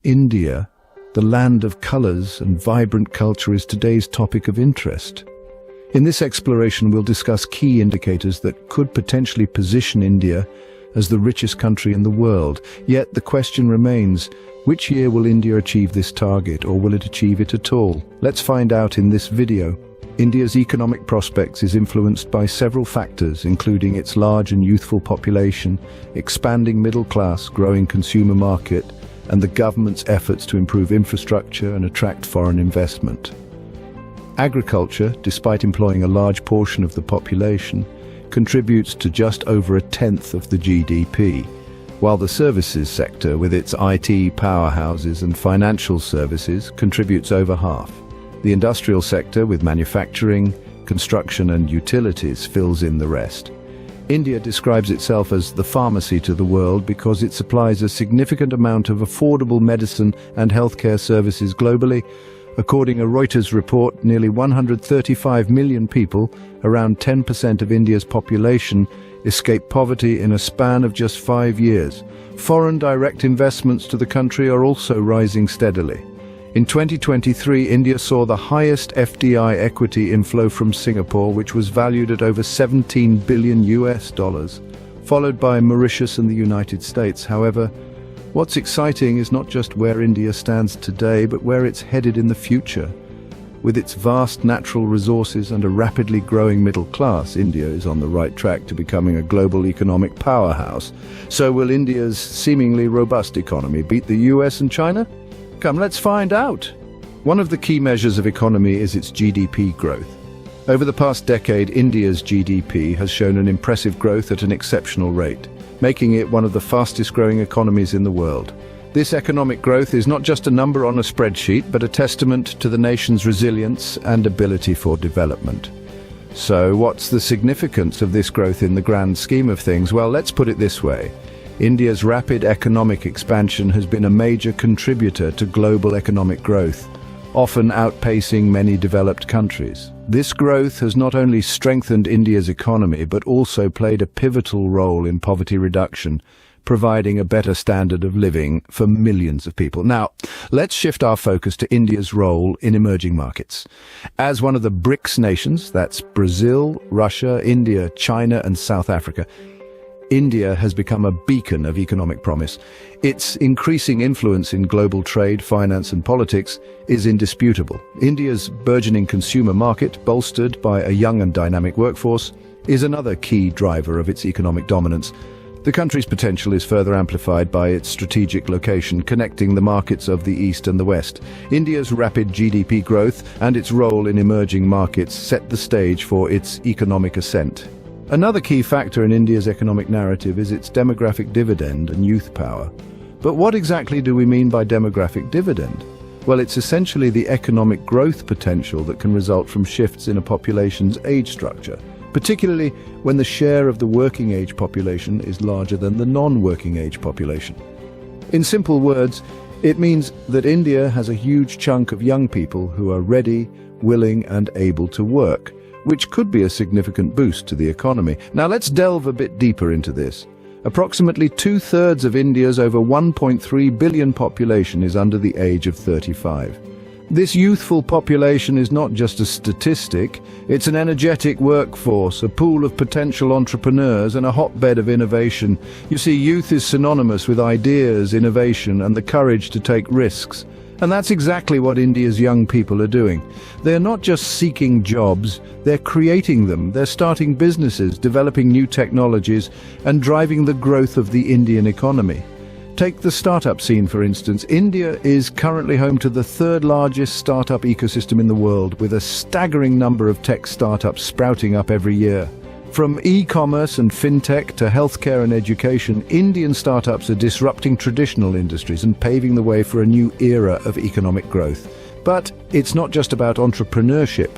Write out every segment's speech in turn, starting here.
India, the land of colors and vibrant culture, is today's topic of interest. In this exploration, we'll discuss key indicators that could potentially position India as the richest country in the world. Yet the question remains, which year will India achieve this target, or will it achieve it at all? Let's find out in this video. India's economic prospects is influenced by several factors, including its large and youthful population, expanding middle class, growing consumer market, and the government's efforts to improve infrastructure and attract foreign investment. Agriculture, despite employing a large portion of the population, contributes to just over a tenth of the GDP, while the services sector, with its IT powerhouses and financial services, contributes over half. The industrial sector, with manufacturing, construction and utilities, fills in the rest. India describes itself as the pharmacy to the world because it supplies a significant amount of affordable medicine and healthcare services globally. According to a Reuters report, nearly 135 million people, around 10% of India's population, escaped poverty in a span of just 5 years. Foreign direct investments to the country are also rising steadily. In 2023, India saw the highest FDI equity inflow from Singapore, which was valued at over $17 billion, followed by Mauritius and the United States. However, what's exciting is not just where India stands today, but where it's headed in the future. With its vast natural resources and a rapidly growing middle class, India is on the right track to becoming a global economic powerhouse. So will India's seemingly robust economy beat the US and China? Come, let's find out. One of the key measures of economy is its GDP growth. Over the past decade, India's GDP has shown an impressive growth at an exceptional rate, making it one of the fastest growing economies in the world. This economic growth is not just a number on a spreadsheet, but a testament to the nation's resilience and ability for development. So, what's the significance of this growth in the grand scheme of things? Well, let's put it this way. India's rapid economic expansion has been a major contributor to global economic growth, often outpacing many developed countries. This growth has not only strengthened India's economy, but also played a pivotal role in poverty reduction, providing a better standard of living for millions of people. Now, let's shift our focus to India's role in emerging markets. As one of the BRICS nations, that's Brazil, Russia, India, China, and South Africa, India has become a beacon of economic promise. Its increasing influence in global trade, finance and politics is indisputable. India's burgeoning consumer market, bolstered by a young and dynamic workforce, is another key driver of its economic dominance. The country's potential is further amplified by its strategic location, connecting the markets of the East and the West. India's rapid GDP growth and its role in emerging markets set the stage for its economic ascent. Another key factor in India's economic narrative is its demographic dividend and youth power. But what exactly do we mean by demographic dividend? Well, it's essentially the economic growth potential that can result from shifts in a population's age structure, particularly when the share of the working age population is larger than the non-working age population. In simple words, it means that India has a huge chunk of young people who are ready, willing, and able to work, which could be a significant boost to the economy. Now let's delve a bit deeper into this. Approximately 2/3 of India's over 1.3 billion population is under the age of 35. This youthful population is not just a statistic, it's an energetic workforce, a pool of potential entrepreneurs, and a hotbed of innovation. You see, youth is synonymous with ideas, innovation, and the courage to take risks. And that's exactly what India's young people are doing. They're not just seeking jobs, they're creating them. They're starting businesses, developing new technologies, and driving the growth of the Indian economy. Take the startup scene, for instance. India is currently home to the third largest startup ecosystem in the world, with a staggering number of tech startups sprouting up every year. From e-commerce and fintech to healthcare and education, Indian startups are disrupting traditional industries and paving the way for a new era of economic growth. But it's not just about entrepreneurship.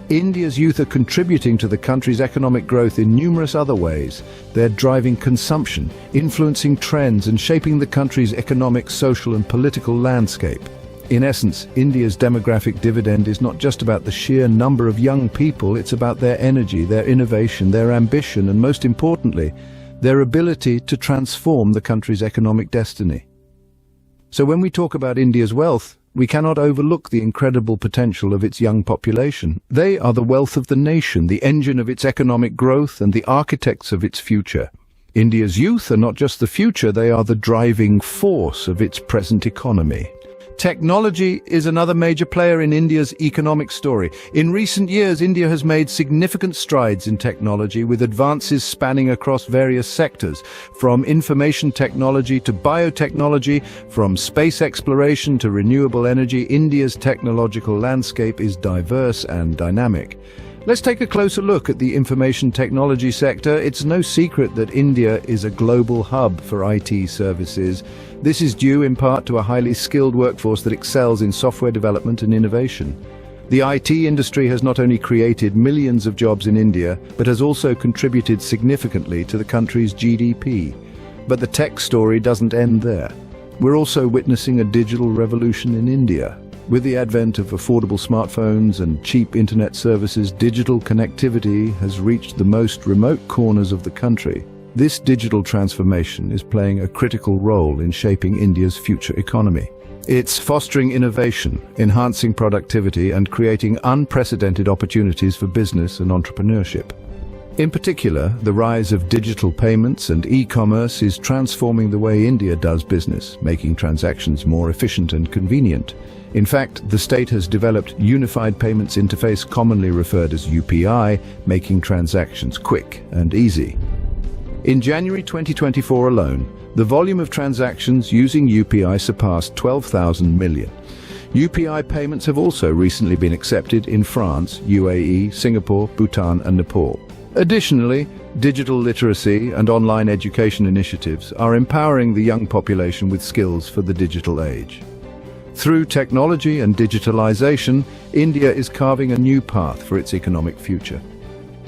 India's youth are contributing to the country's economic growth in numerous other ways. They're driving consumption, influencing trends, and shaping the country's economic, social, and political landscape. In essence, India's demographic dividend is not just about the sheer number of young people, it's about their energy, their innovation, their ambition, and most importantly, their ability to transform the country's economic destiny. So when we talk about India's wealth, we cannot overlook the incredible potential of its young population. They are the wealth of the nation, the engine of its economic growth, and the architects of its future. India's youth are not just the future, they are the driving force of its present economy. Technology is another major player in India's economic story. In recent years, India has made significant strides in technology, with advances spanning across various sectors, from information technology to biotechnology, from space exploration to renewable energy. India's technological landscape is diverse and dynamic. Let's take a closer look at the information technology sector. It's no secret that India is a global hub for IT services. This is due in part to a highly skilled workforce that excels in software development and innovation. The IT industry has not only created millions of jobs in India, but has also contributed significantly to the country's GDP. But the tech story doesn't end there. We're also witnessing a digital revolution in India. With the advent of affordable smartphones and cheap internet services, digital connectivity has reached the most remote corners of the country. This digital transformation is playing a critical role in shaping India's future economy. It's fostering innovation, enhancing productivity, and creating unprecedented opportunities for business and entrepreneurship. In particular, the rise of digital payments and e-commerce is transforming the way India does business, making transactions more efficient and convenient. In fact, the state has developed Unified Payments Interface, commonly referred as UPI, making transactions quick and easy. In January 2024 alone, the volume of transactions using UPI surpassed 12,000 million. UPI payments have also recently been accepted in France, UAE, Singapore, Bhutan, and Nepal. Additionally, digital literacy and online education initiatives are empowering the young population with skills for the digital age. Through technology and digitalization, India is carving a new path for its economic future.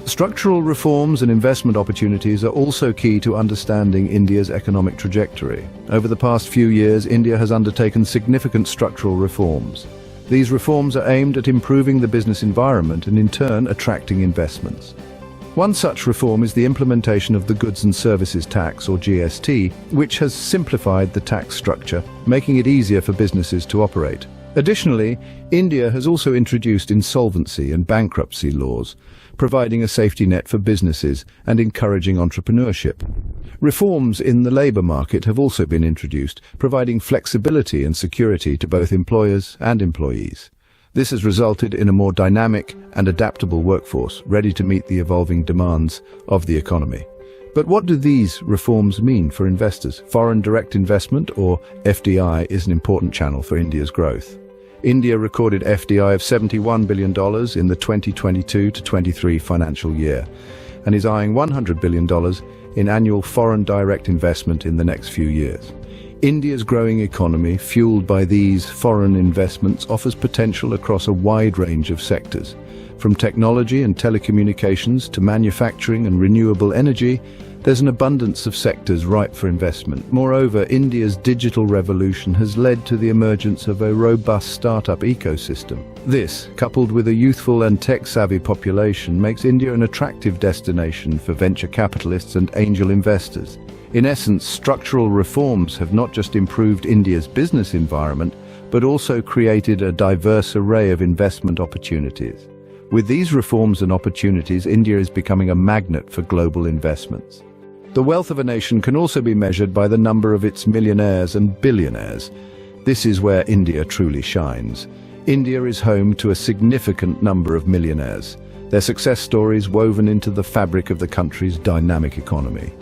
Structural reforms and investment opportunities are also key to understanding India's economic trajectory. Over the past few years, India has undertaken significant structural reforms. These reforms are aimed at improving the business environment and in turn attracting investments. One such reform is the implementation of the Goods and Services Tax, or GST, which has simplified the tax structure, making it easier for businesses to operate. Additionally, India has also introduced insolvency and bankruptcy laws, providing a safety net for businesses and encouraging entrepreneurship. Reforms in the labor market have also been introduced, providing flexibility and security to both employers and employees. This has resulted in a more dynamic and adaptable workforce, ready to meet the evolving demands of the economy. But what do these reforms mean for investors? Foreign direct investment, or FDI, is an important channel for India's growth. India recorded FDI of $71 billion in the 2022-23 financial year, and is eyeing $100 billion in annual foreign direct investment in the next few years. India's growing economy, fueled by these foreign investments, offers potential across a wide range of sectors. From technology and telecommunications to manufacturing and renewable energy, there's an abundance of sectors ripe for investment. Moreover, India's digital revolution has led to the emergence of a robust startup ecosystem. This, coupled with a youthful and tech-savvy population, makes India an attractive destination for venture capitalists and angel investors. In essence, structural reforms have not just improved India's business environment, but also created a diverse array of investment opportunities. With these reforms and opportunities, India is becoming a magnet for global investments. The wealth of a nation can also be measured by the number of its millionaires and billionaires. This is where India truly shines. India is home to a significant number of millionaires, their success stories woven into the fabric of the country's dynamic economy.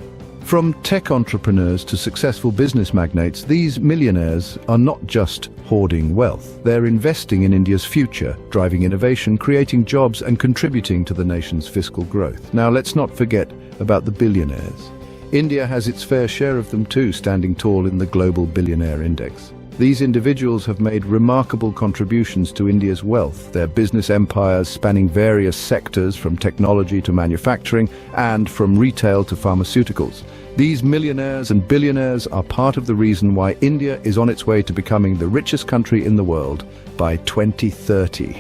From tech entrepreneurs to successful business magnates, these millionaires are not just hoarding wealth. They're investing in India's future, driving innovation, creating jobs, and contributing to the nation's fiscal growth. Now, let's not forget about the billionaires. India has its fair share of them too, standing tall in the global billionaire index. These individuals have made remarkable contributions to India's wealth, their business empires spanning various sectors from technology to manufacturing and from retail to pharmaceuticals. These millionaires and billionaires are part of the reason why India is on its way to becoming the richest country in the world by 2030.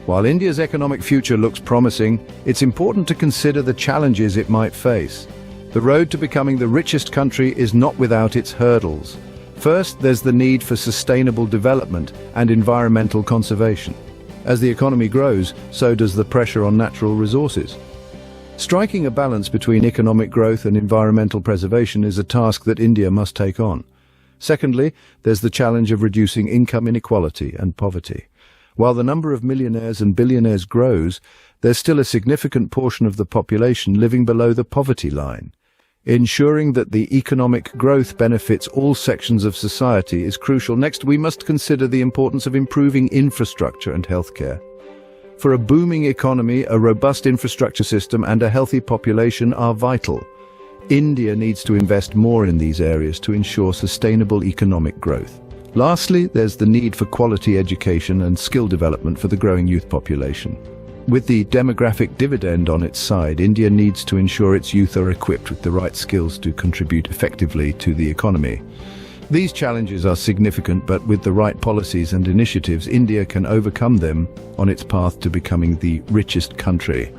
While India's economic future looks promising, it's important to consider the challenges it might face. The road to becoming the richest country is not without its hurdles. First, there's the need for sustainable development and environmental conservation. As the economy grows, so does the pressure on natural resources. Striking a balance between economic growth and environmental preservation is a task that India must take on. Secondly, there's the challenge of reducing income inequality and poverty. While the number of millionaires and billionaires grows, there's still a significant portion of the population living below the poverty line. Ensuring that the economic growth benefits all sections of society is crucial. Next, we must consider the importance of improving infrastructure and healthcare. For a booming economy, a robust infrastructure system and a healthy population are vital. India needs to invest more in these areas to ensure sustainable economic growth. Lastly, there's the need for quality education and skill development for the growing youth population. With the demographic dividend on its side, India needs to ensure its youth are equipped with the right skills to contribute effectively to the economy. These challenges are significant, but with the right policies and initiatives, India can overcome them on its path to becoming the richest country.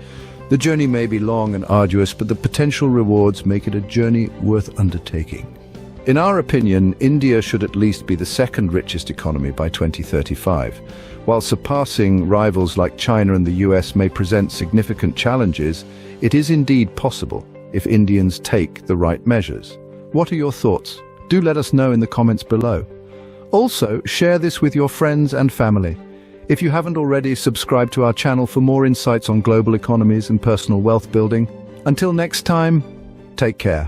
The journey may be long and arduous, but the potential rewards make it a journey worth undertaking. In our opinion, India should at least be the second richest economy by 2035. While surpassing rivals like China and the US may present significant challenges, it is indeed possible if Indians take the right measures. What are your thoughts? Do let us know in the comments below. Also, share this with your friends and family. If you haven't already, subscribe to our channel for more insights on global economies and personal wealth building. Until next time, take care.